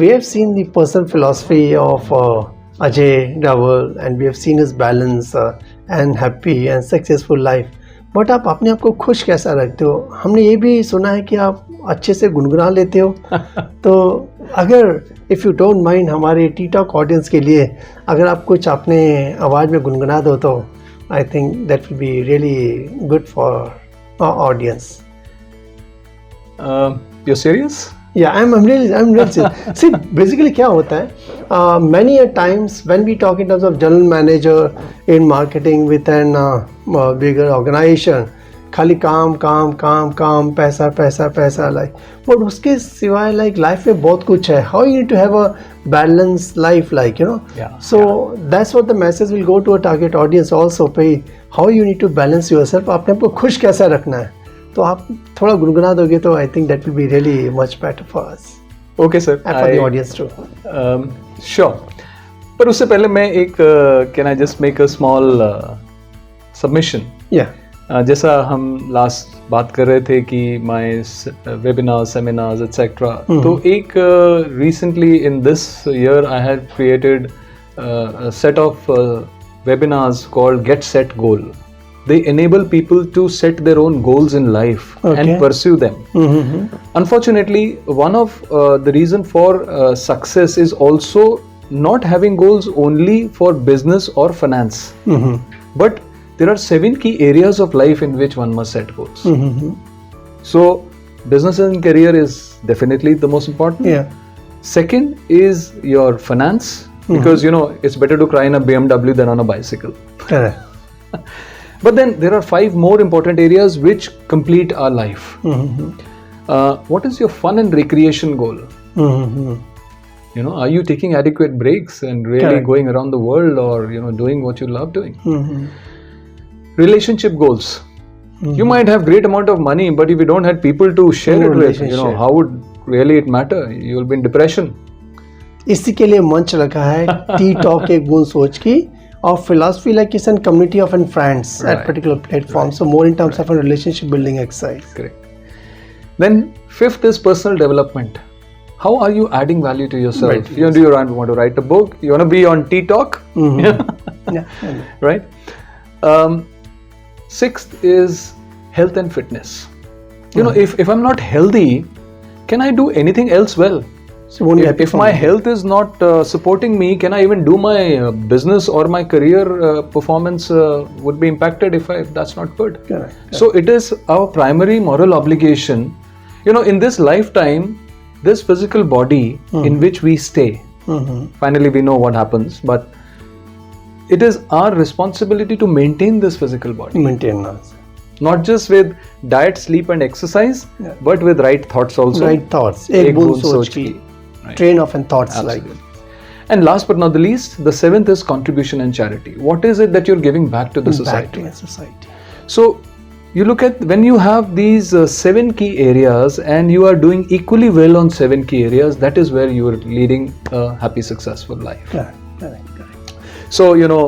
we have seen the personal philosophy of Ajay Raval, and we have seen his balance and happy and successful life. But आप अपने आप को खुश कैसा रखते हो? हमने ये भी सुना है कि आप अच्छे से गुनगुना लेते हो. तो अगर इफ़ यू डोंट माइंड हमारे टी टॉक ऑडियंस के लिए अगर आप कुछ अपने आवाज़ में गुनगुना दो तो I think that will be really good for our audience. You're serious? Yeah, I'm really serious. See, basically क्या होता है, many a times when we talk in terms of general manager in marketing with an bigger organization, खाली काम काम काम काम पैसा पैसा पैसा like, but उसके सिवाय like life में बहुत कुछ है. How you need to have a balanced life, like, you know. Yeah. So that's what the message will go to a target audience also. पे how you need to balance yourself. अपने आप को खुश कैसा रखना है. तो आप थोड़ा गुनगुना दोगे तो I think that will be really much better for us. Okay sir, and for the audience too. Sure. पर उससे पहले मैं एक can I just make a small submission. या जैसा हम लास्ट बात कर रहे थे कि माय वेबिनार सेमिनार्स एटसेट्रा, तो एक recently in this year I had created set of webinars called Get Set Goal. They enable people to set their own goals in life and pursue them. Unfortunately, one of the reason for success is also not having goals only for business or finance. But there are 7 key areas of life in which one must set goals. So, business and career is definitely the most important. Yeah. Second is your finance, because you know it's better to cry in a BMW than on a bicycle. Correct. But then there are 5 more important areas which complete our life. What is your fun and recreation goal? You know, are you taking adequate breaks and really going around the world, or you know, doing what you love doing? Relationship goals. You might have great amount of money, but if you don't have people to share it with, you know, how would really it matter? You will be in depression. इसी के लिए मंच रखा है T talk एक बूंद सोच की, और philosophy like is a community of friends at particular platform. So more in terms of a relationship building exercise. Correct. Then 5th is personal development. How are you adding value to yourself? Right. You know, do you want to write a book? You want to be on Tea Talk? Yeah. Right. 6th is health and fitness. You know, if I'm not healthy, can I do anything else well? So if my health is not supporting me, can I even do my business or my career performance would be impacted if that's not good. Correct. So it is our primary moral obligation. You know, in this lifetime, this physical body in which we stay, finally we know what happens, but it is our responsibility to maintain this physical body. Maintenance. Not just with diet, sleep and exercise, but with right thoughts also. Right thoughts. एक बूंद सोच की. Train of thoughts. Absolutely. Like. And last but not the least, the 7th is contribution and charity. What is it that you're giving back to the society? Back to the society. So you look at, when you have these 7 key areas and you are doing equally well on 7 key areas, that is where you are leading a happy, successful life. Correct. So, you know,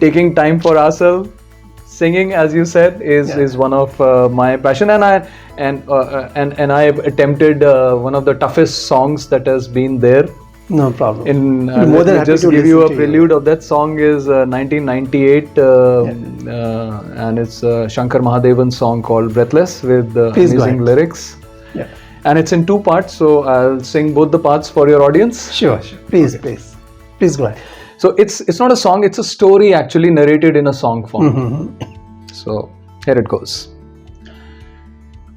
taking time for ourselves, singing, as you said, is one of my passion, and I have attempted one of the toughest songs that has been there. No problem. In more than happy just to give you a listen to prelude of that song is 1998, and it's Shankar Mahadevan's song called Breathless with amazing lyrics. Yeah. And it's in 2 parts, so I'll sing both the parts for your audience. Sure. Please go ahead. So it's not a song, it's a story actually narrated in a song form. So here it goes.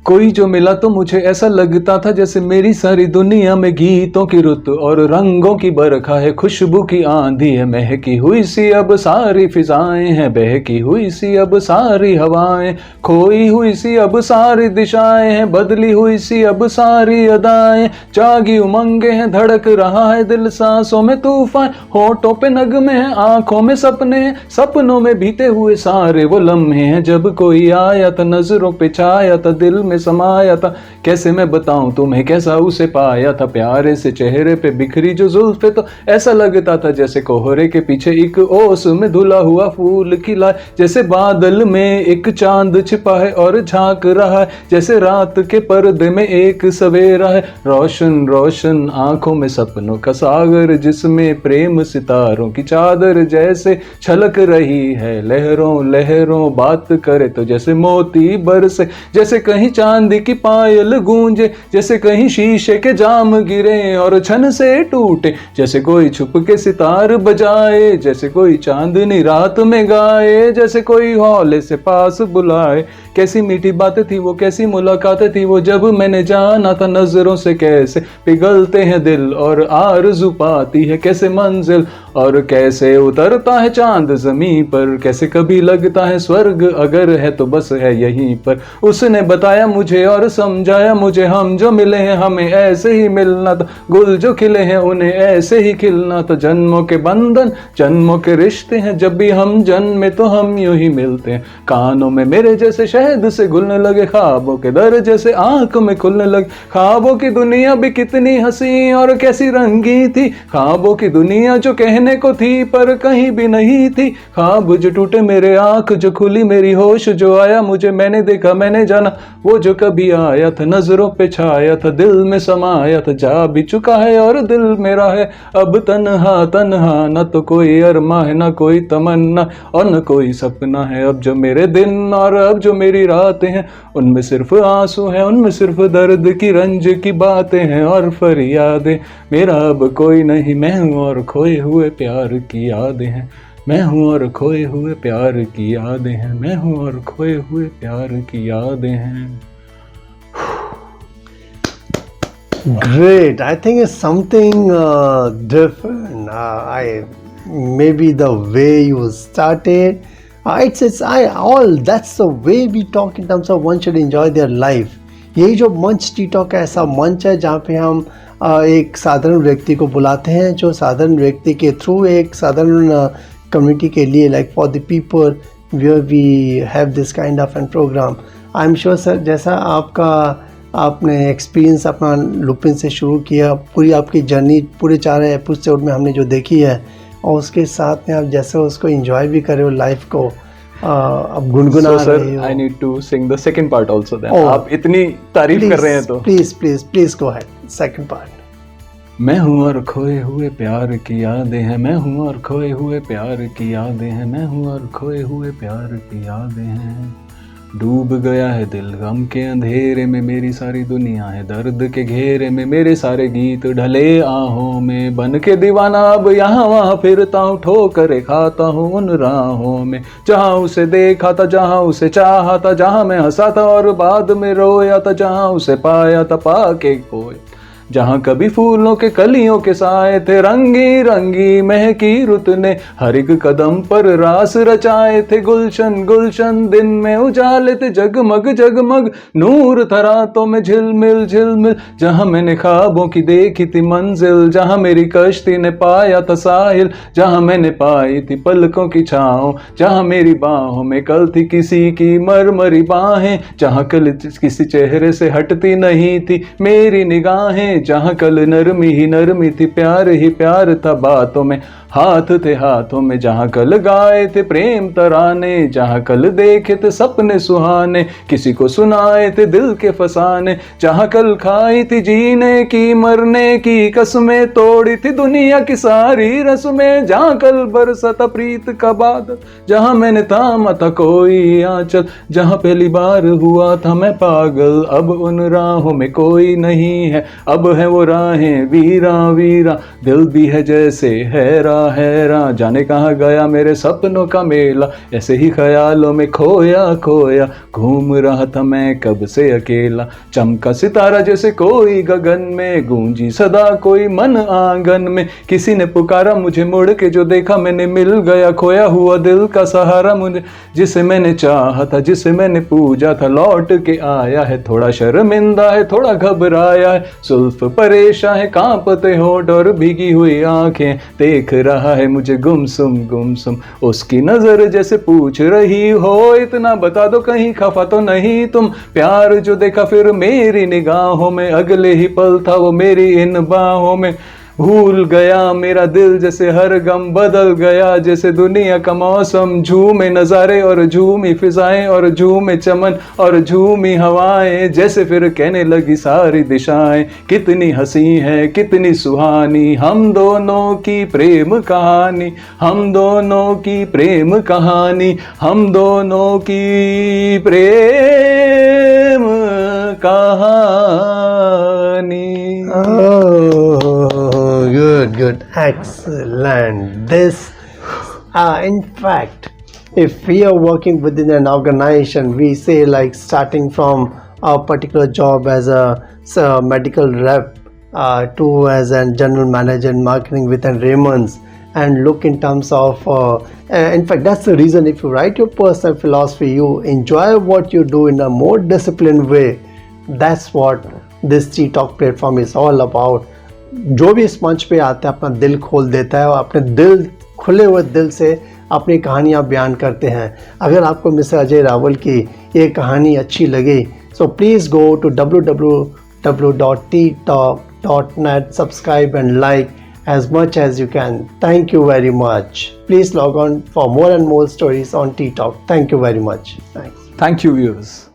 कोई जो मिला तो मुझे ऐसा लगता था जैसे मेरी सारी दुनिया में गीतों की रुत और रंगों की बरखा है, खुशबू की आंधी है, महकी हुई सी अब सारी फिजाएं हैं, बहकी हुई सी अब सारी हवाएं, खोई हुई सी अब सारी दिशाएं हैं, बदली हुई सी अब सारी अदाएं, जागी उमंगे हैं, धड़क रहा है दिल, सांसों में तूफान, होठों पे नगमे हैं, आंखों में सपने हैं, सपनों में बीते हुए सारे वो लम्हे हैं, जब कोई आया था नजरों पे छाया था, दिल में समाया था, कैसे मैं बताऊं तुम्हें कैसा उसे पाया था। प्यारे से चेहरे पे बिखरी जो जुल्फे, तो ऐसा लगता था जैसे कोहरे के पीछे एक ओस में धुला हुआ फूल खिला, जैसे बादल में एक चांद छिपा है और झांक रहा है, जैसे रात के पर्दे में एक सवेरा है। रोशन रोशन आंखों में सपनों का सागर, जिसमें प्रेम सितारों की चादर जैसे छलक रही है। लहरों लहरों बात करे तो जैसे मोती बरसे, जैसे कहीं चांदी की पायल गूंजे, जैसे कहीं शीशे के जाम गिरे और छन से टूटे, जैसे कोई छुप के सितार बजाए, जैसे कोई चांदनी रात में गाए, जैसे कोई हौले से पास बुलाए। कैसी मीठी बातें थी वो, कैसी मुलाकातें थी वो, जब मैंने जाना था नजरों से कैसे पिघलते हैं दिल और आरज़ू पाती है कैसे मंजिल, और कैसे उतरता है चांद ज़मीं पर, कैसे कभी लगता है स्वर्ग अगर है तो बस है यहीं पर। उसने बताया मुझे और समझाया मुझे, हम जो मिले हैं हमें ऐसे ही मिलना था, गुल जो खिले हैं उन्हें ऐसे ही खिलना था। जन्मों के बंधन जन्मों के रिश्ते हैं, जब भी हम जन्मे तो हम यूं ही मिलते हैं। कानों में मेरे जैसे शहद से घुलने लगे, ख्वाबों के दर जैसे आंख में खुलने लगे। ख्वाबों की दुनिया भी कितनी हंसी और कैसी रंगी थी, ख्वाबों की दुनिया जो कहने को थी पर कहीं भी नहीं थी। ख्वाब जो टूटे मेरे, आंख जो खुली मेरी, होश जो आया मुझे, मैंने देखा मैंने जाना, वो जो कभी आया था नजरों पे छाया था, दिल में समाया था, जा भी चुका है और दिल मेरा है अब तन्हा तन्हा। न तो कोई अरमा है न कोई तमन्ना और न कोई सपना है, अब जो मेरे दिन और अब जो मेरी रातें हैं उनमें सिर्फ आंसू हैं, उनमें सिर्फ दर्द की रंज की बातें हैं और फरियादें। मेरा अब कोई नहीं, मैं हूँ और खोए हुए प्यार की यादें हैं, मैं हूँ और खोए हुए प्यार की यादें हैं, मैं हूँ और खोए हुए प्यार की यादें हैं। Great. I think it's something different. Maybe the way you started. That's the way we talk in terms of one should enjoy their life. यही जो मंच टी टॉक है, ऐसा मंच है जहाँ पे हम एक साधारण व्यक्ति को बुलाते हैं, जो साधारण व्यक्ति के थ्रू एक साधारण कम्युनिटी के लिए, like for the people, where we have this kind of an program. I am sure sir, जैसा आपने एक्सपीरियंस अपना लुपिन से शुरू किया, पूरी आपकी जर्नी पूरे 4 एपिसोड में हमने जो देखी है, और उसके साथ में आप जैसे उसको एंजॉय भी कर रहे हो लाइफ को, अब गुनगुना रहे हो। I need to sing the second part also then. आप इतनी तारीफ कर रहे हैं तो please go ahead, second part. मैं हूँ और खोए हुए प्यार की यादें हैं, मैं हूँ और खोए हुए प्यार की यादें हैं, मैं हूँ और खोए हुए प्यार की यादें हैं। डूब गया है दिल गम के अंधेरे में, मेरी सारी दुनिया है दर्द के घेरे में, मेरे सारे गीत ढले आहों में, बन के दीवाना अब यहाँ वहाँ फिरता हूँ, ठोकरे खाता हूँ उन राहों में, जहाँ उसे देखा था, जहाँ उसे चाहा था, जहाँ मैं हंसा था और बाद में रोया था, जहाँ उसे पाया था पाके खोया, जहाँ कभी फूलों के कलियों के साए थे, रंगी रंगी महकी रुत ने हर एक कदम पर रास रचाए थे। गुलशन गुलशन दिन में उजाले थे, जगमग जगमग नूर था रातों में झिलमिल झिलमिल, जहाँ मैंने ख्वाबों की देखी थी मंजिल, जहाँ मेरी कश्ती ने पाया था साहिल, जहाँ मैंने पाई थी पलकों की छाँव, जहाँ मेरी बाहों में कल थी किसी की मरमरी बाहें, जहाँ कल किसी चेहरे से हटती नहीं थी मेरी निगाहें, जहाँ कल नरमी ही नरमी थी, प्यार ही प्यार था बातों में, हाथ थे हाथों में, जहाँ कल गाए थे प्रेम तराने, जहाँ कल देखे थे सपने सुहाने, किसी को सुनाए थे दिल के फसाने, जहाँ कल खाई थी जीने की मरने की कसमें, तोड़ी थी दुनिया की सारी रस्में, जहाँ कल बरसा था प्रीत का बादल, जहाँ मैंने थामा था कोई आंचल, जहाँ पहली बार हुआ था मैं पागल, अब उन राहों में कोई नहीं है, अब है वो राहें वीरा वीरा, दिल भी है जैसे हैरा हैरा, जाने कहाँ गया मेरे सपनों का मेला, ऐसे ही ख्यालों में खोया खोया घूम रहा था मैं कब से अकेला, चमका सितारा जैसे कोई गगन में, गूंजी सदा कोई मन आंगन में, किसी ने पुकारा मुझे, मुड़ के जो देखा मैंने, मिल गया खोया हुआ दिल का सहारा मुझे, जिसे मैंने चाहा था जिसे मैंने पूजा था, लौट के आया है, थोड़ा शर्मिंदा है थोड़ा घबराया है, सुल्तान लुत्फ परेशान है, कांपते होंठ और भीगी हुई आंखें, देख रहा है मुझे गुमसुम उसकी नजर जैसे पूछ रही हो, इतना बता दो कहीं खफा तो नहीं तुम। प्यार जो देखा फिर मेरी निगाहों में, अगले ही पल था वो मेरी इन बाहों में। भूल गया मेरा दिल जैसे हर गम बदल गया, जैसे दुनिया का मौसम। झूमे नज़ारे और झूमी फिजाएं और झूमे चमन और झूमी हवाएं, जैसे फिर कहने लगी सारी दिशाएं, कितनी हंसी है कितनी सुहानी हम दोनों की प्रेम कहानी, हम दोनों की प्रेम कहानी, हम दोनों की प्रेम कहानी। Oh, good, excellent. This, in fact, if we are working within an organization, we say like starting from a particular job as a medical rep to as a general manager in marketing within Raymond's, and look in terms of, in fact, that's the reason if you write your personal philosophy, you enjoy what you do in a more disciplined way. That's what this T talk platform is all about. जो भी इस मंच पे आता है अपना दिल खोल देता है और अपने दिल खुले हुए दिल से अपनी कहानियाँ बयान करते हैं। अगर आपको मिस्टर अजय रावल की ये कहानी अच्छी लगी, so please go to www.ttalk.net, subscribe and like as much as you can. Thank you very much. Please log on for more and more stories on Tea Talk. Thank you very much. Thanks. Thank you, viewers.